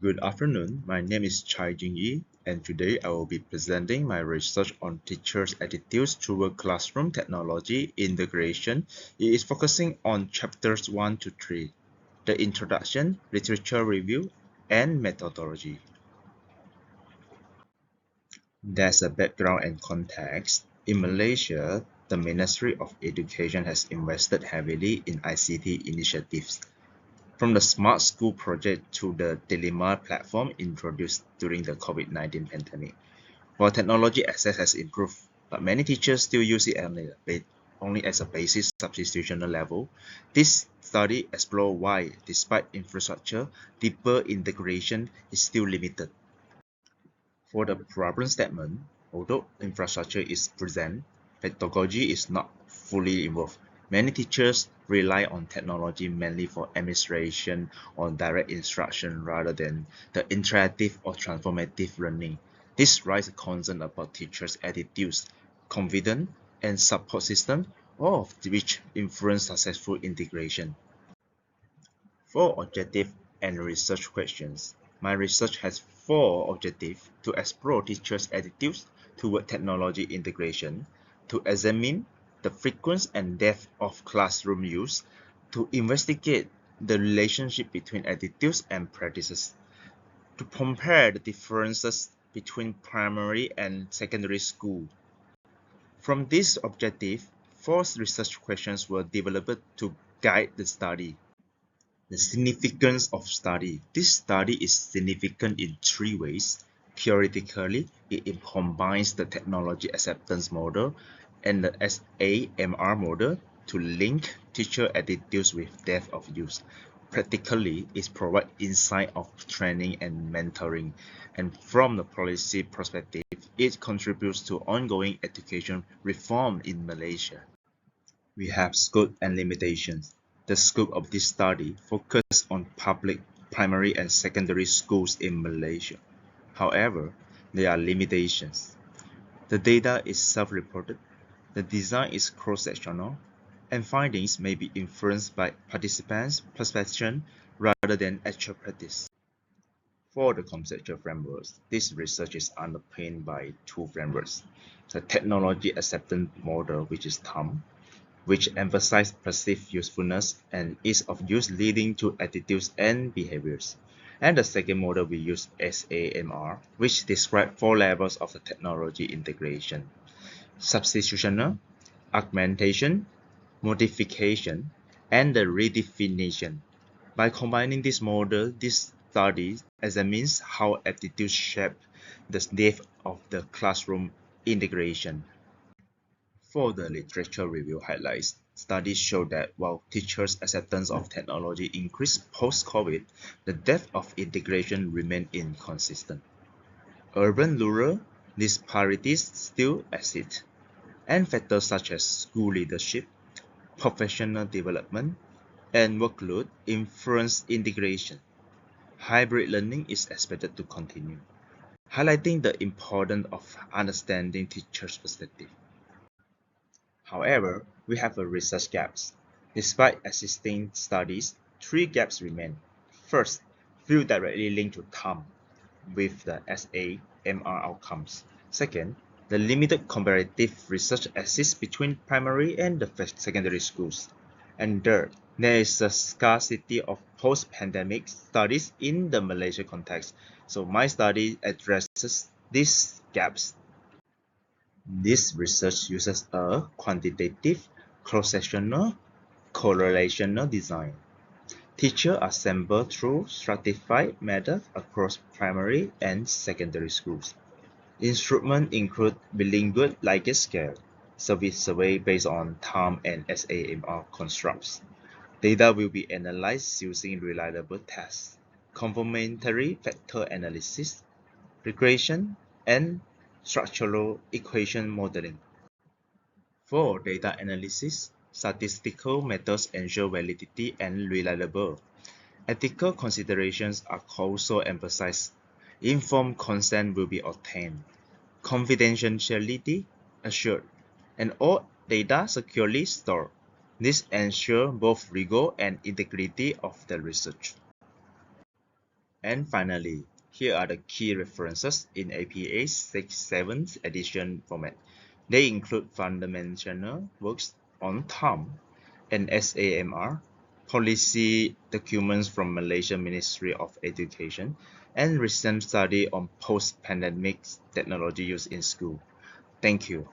Good afternoon, my name is Jing, and today I will be presenting my research on teachers' attitudes toward classroom technology integration. It is focusing on chapters 1 to 3, the introduction, literature review, and methodology. There's a background and context. In Malaysia, the Ministry of Education has invested heavily in ICT initiatives. From the Smart School project to the Dilemma platform introduced during the COVID-19 pandemic. While technology access has improved, but many teachers still use it only as a basic substitutional level. This study explores why, despite infrastructure, deeper integration is still limited. For the problem statement, although infrastructure is present, pedagogy is not fully involved. Many teachers rely on technology mainly for administration or direct instruction rather than the interactive or transformative learning. This raises concern about teachers' attitudes, confidence, and support system, all of which influence successful integration. For objective and research questions, my research has four objectives: to explore teachers' attitudes toward technology integration, to examine the frequency and depth of classroom use, to investigate the relationship between attitudes and practices, to compare the differences between primary and secondary school. From this objective, four research questions were developed to guide the study. The significance of study. This study is significant in three ways. Theoretically, it combines the technology acceptance model and the SAMR model to link teacher attitudes with depth of use. Practically, it provides insight of training and mentoring. And from the policy perspective, it contributes to ongoing education reform in Malaysia. We have scope and limitations. The scope of this study focuses on public primary and secondary schools in Malaysia. However, there are limitations. The data is self-reported, the design is cross-sectional, and findings may be influenced by participants' perception rather than actual practice. For the conceptual frameworks, this research is underpinned by two frameworks: the technology acceptance model, which is TAM, which emphasize perceived usefulness and ease of use leading to attitudes and behaviors. And the second model we use SAMR, which describes four levels of the technology integration: substitutional, augmentation, modification, and the redefinition. By combining this model, this study examines how attitudes shape the depth of the classroom integration. For the literature review highlights, studies show that while teachers' acceptance of technology increased post-COVID, the depth of integration remained inconsistent. Urban-rural disparities still exist, and factors such as school leadership, professional development, and workload influence integration. Hybrid learning is expected to continue, highlighting the importance of understanding teachers' perspective. However, we have a research gaps. Despite existing studies, three gaps remain. First, few directly linked to TAM with the SAMR outcomes. Second, the limited comparative research exists between primary and the secondary schools. And third, there is a scarcity of post-pandemic studies in the Malaysia context. So my study addresses these gaps. This research uses a quantitative, cross-sectional, correlational design. Teachers are sampled through stratified methods across primary and secondary schools. Instruments include bilingual Liggett scale, service survey based on TAM and SAMR constructs. Data will be analyzed using reliable tests, complementary factor analysis, regression, and structural equation modeling. For data analysis, statistical methods ensure validity and reliability. Ethical considerations are also emphasized. Informed consent will be obtained, confidentiality assured, and all data securely stored. This ensures both rigor and integrity of the research. And finally, here are the key references in APA 6th-7th edition format. They include fundamental works on TOM and SAMR, policy documents from Malaysia Ministry of Education, and recent study on post-pandemic technology use in school. Thank you.